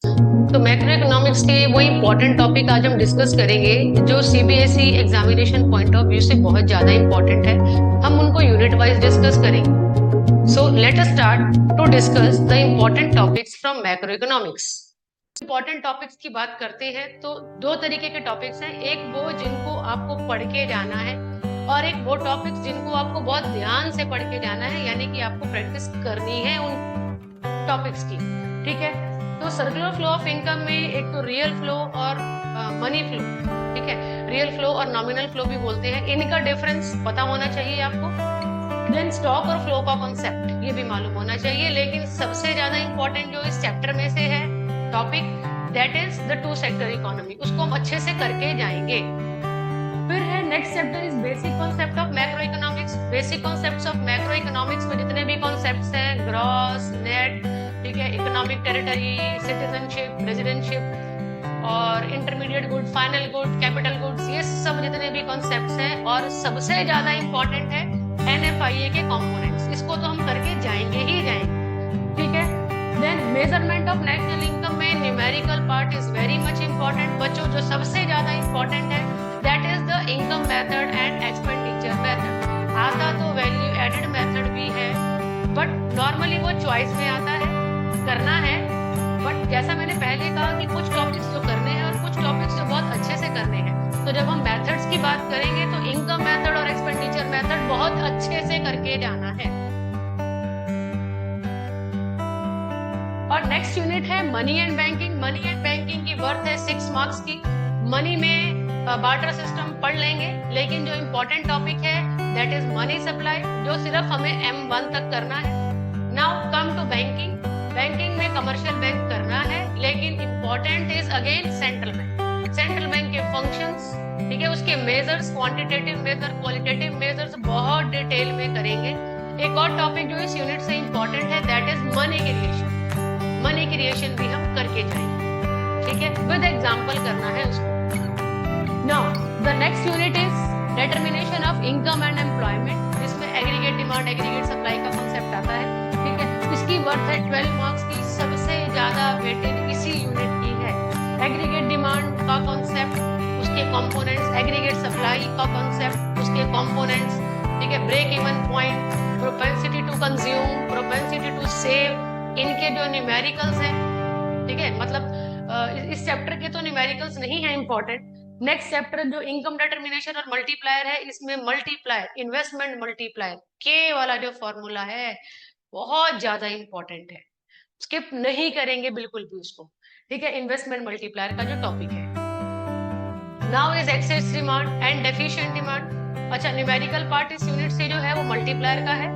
तो macro economics के वो इम्पोर्टेंट टॉपिक आज हम डिस्कस करेंगे जो CBSE examination point of view से बहुत ज्यादा इम्पोर्टेंट है। हम उनको यूनिट वाइज डिस्कस करेंगे। So let us start to discuss the important topics from macro economics. Important topics की बात करते हैं तो दो तरीके के टॉपिक्स हैं, एक वो जिनको आपको पढ़ के जाना है और एक वो टॉपिक्स जिनको आपको बहुत ध्यान से पढ़ के जाना है, यानी कि आपको प्रैक्टिस करनी है उन टॉपिक्स की। ठीक है, तो सर्कुलर फ्लो ऑफ इनकम में एक तो रियल फ्लो और मनी फ्लो, ठीक है, रियल फ्लो और नॉमिनल फ्लो भी बोलते हैं, इनका डिफरेंस पता होना चाहिए आपको। देन स्टॉक और फ्लो का कॉन्सेप्ट ये भी मालूम होना चाहिए, लेकिन सबसे ज्यादा इंपॉर्टेंट जो इस चैप्टर में से है topic, that is the two sector economy, उसको हम अच्छे से करके जाएंगे। फिर है next chapter is basic concept of macro economics. Basic concepts of macro economics में जितने भी कॉन्सेप्ट्स हैं, ग्रॉस, नेट, ठीक है, इकोनॉमिक टेरिटरी, सिटीजनशिप, रेजिडेंशिप और intermediate good, final good, capital goods, ये सब जितने भी कॉन्सेप्ट्स हैं, और सबसे ज्यादा इंपॉर्टेंट है NFIA के कंपोनेंट्स, इसको तो हम करके जाएंगे ही जाएंगे। ठीक है, then measurement of national income में numerical part is very much important. बच्चों जो सबसे ज्यादा इंपॉर्टेंट है that is the income method and expenditure method. आता तो वैल्यू एडेड मेथड भी है, बट नॉर्मली वो चॉइस में आता है, करना है। बट जैसा मैंने पहले कहा कि कुछ टॉपिक्स जो करने हैं और कुछ टॉपिक्स जो बहुत अच्छे से करने हैं, तो जब हम मेथड्स की बात करेंगे तो इनकम मेथड और एक्सपेंडिचर मेथड बहुत अच्छे से करके जाना है। और नेक्स्ट यूनिट है money and banking. Money and banking की वर्थ है 6 मार्क्स की। मनी में बार्टर सिस्टम पढ़ लेंगे, लेकिन जो इम्पोर्टेंट टॉपिक है दैट इज मनी सप्लाई, जो सिर्फ हमें M1 तक करना है। Now come to banking. Banking में कमर्शियल बैंक करना है, लेकिन important is again central bank. Central bank के फंक्शंस, ठीक है, उसके measures, quantitative measure, qualitative measures बहुत डिटेल में करेंगे। एक और टॉपिक जो इस यूनिट से इम्पोर्टेंट है that is money creation. Money creation भी हम करके जाएंगे, ठीक है, विद एग्जांपल करना है उसको। Now the next unit is determination of income and employment, जिसमें एग्रीगेट डिमांड, एग्रीगेट सप्लाई का कांसेप्ट आता है। ठीक है, इसकी वर्थ है 12 मार्क्स की। सबसे ज्यादा वेटेज इसी यूनिट की है। एग्रीगेट डिमांड का कांसेप्ट, उसके कंपोनेंट्स, एग्रीगेट सप्लाई का कांसेप्ट, उसके कंपोनेंट्स, ठीक है, break even point, propensity to consume, propensity to save, इनके जो न्यूमेरिकल्स हैं, ठीक है, मतलब इस चैप्टर के तो न्यूमेरिकल्स नहीं है इंपॉर्टेंट। नेक्स्ट चैप्टर जो इनकम डिटरमिनेशन और मल्टीप्लायर है, इसमें मल्टीप्लायर, इन्वेस्टमेंट मल्टीप्लायर के वाला जो फॉर्मूला है बहुत ज्यादा इंपॉर्टेंट है, स्किप नहीं करेंगे बिल्कुल भी उसको। ठीक है, इन्वेस्टमेंट मल्टीप्लायर का जो टॉपिक है। Now is excess demand and deficient demand. अच्छा, न्यूमेरिकल पार्ट इस यूनिट से जो है वो मल्टीप्लायर का है,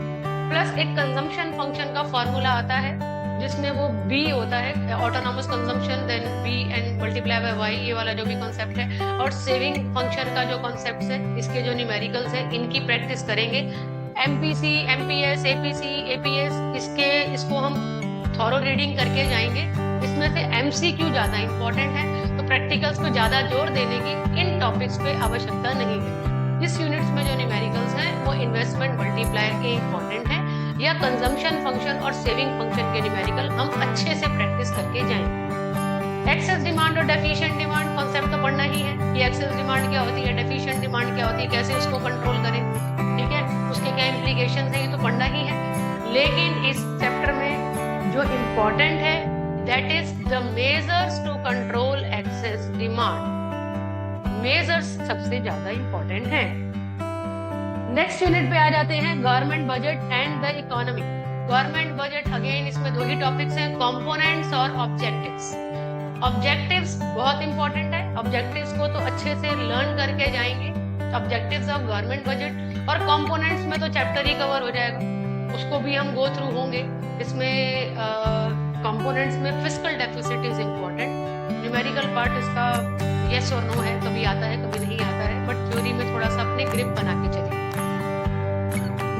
प्लस एक कंजम्पशन फंक्शन का फॉर्मूला आता है जिसमें वो B होता है, autonomous consumption, then B and multiply by Y, ये वाला जो भी कॉन्सेप्ट है। और सेविंग फंक्शन का जो कॉन्सेप्ट है, इसके जो न्यूमेरिकल्स है, इनकी प्रैक्टिस करेंगे। MPC, MPS, APC, APS, इसको हम थॉरो रीडिंग करके जाएंगे। इसमें से MCQ ज्यादा इंपॉर्टेंट है, तो प्रैक्टिकल्स पे ज्यादा जोर देने की इन टॉपिक्स पे आवश्यकता नहीं है। इस यूनिट्स में जो न्यूमेरिकल्स हैं वो इन्वेस्टमेंट मल्टीप्लायर के इंपॉर्टेंट है, या कंजम्पशन फंक्शन और सेविंग फंक्शन के न्यूमेरिकल हम अच्छे से प्रैक्टिस करके जाएंगे। एक्सेस डिमांड और डेफिशिएंट डिमांड कॉन्सेप्ट तो पढ़ना ही है कि एक्सेस डिमांड क्या होती है, डेफिशिएंट डिमांड क्या होती है, कैसे उसको कंट्रोल करें, ठीक है, उसके क्या इम्प्लीकेशंस है, ये तो पढ़ना ही है। लेकिन इस चैप्टर में जो इम्पोर्टेंट है that is the measures to control excess demand. Measures सबसे ज्यादा इंपॉर्टेंट है। नेक्स्ट यूनिट पे आ जाते हैं government budget and the economy. Government budget again इसमें दो ही टॉपिक्स हैं, कंपोनेंट्स और ऑब्जेक्टिव्स। ऑब्जेक्टिव्स बहुत इंपॉर्टेंट है, ऑब्जेक्टिव्स को तो अच्छे से लर्न करके जाएंगे, ऑब्जेक्टिव्स ऑफ गवर्नमेंट बजट। और कंपोनेंट्स में तो चैप्टर ही कवर हो जाएगा, उसको भी हम गो थ्रू होंगे। इसमें कंपोनेंट्स में fiscal deficit is important. Numerical part इसका यस और नो है, कभी आता है कभी नहीं आता है, बट थ्योरी में थोड़ा सा अपने ग्रिप बना के चलिए।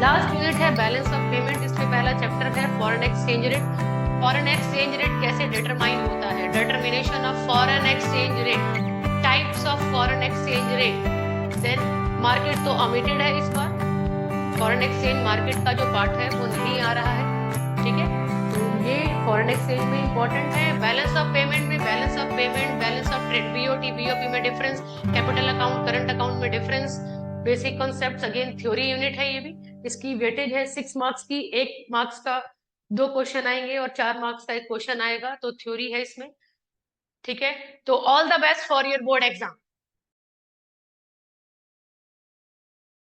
लास्ट यूनिट है बैलेंस ऑफ पेमेंट। इसमें पहला चैप्टर है foreign exchange rate. Foreign exchange rate कैसे डिटरमाइन होता है, determination of foreign exchange rate, types of foreign exchange rate. Then market तो ओमिटेड है इस बार, फॉरेन एक्सचेंज मार्केट का जो पार्ट है वो नहीं आ रहा है, ठीक है। तो ये फॉरेन एक्सचेंज में इंपॉर्टेंट है, बैलेंस ऑफ पेमेंट में, balance of payment, balance of trade, BOT BOP में difference, capital account current account में difference, basic concepts, again theory unit है ये भी। इसकी वेटेज है 6 मार्क्स की, 1 मार्क्स का 2 क्वेश्चन आएंगे और 4 मार्क्स का 1 क्वेश्चन आएगा, तो थ्योरी है इसमें। ठीक है, तो all the best for your board exam.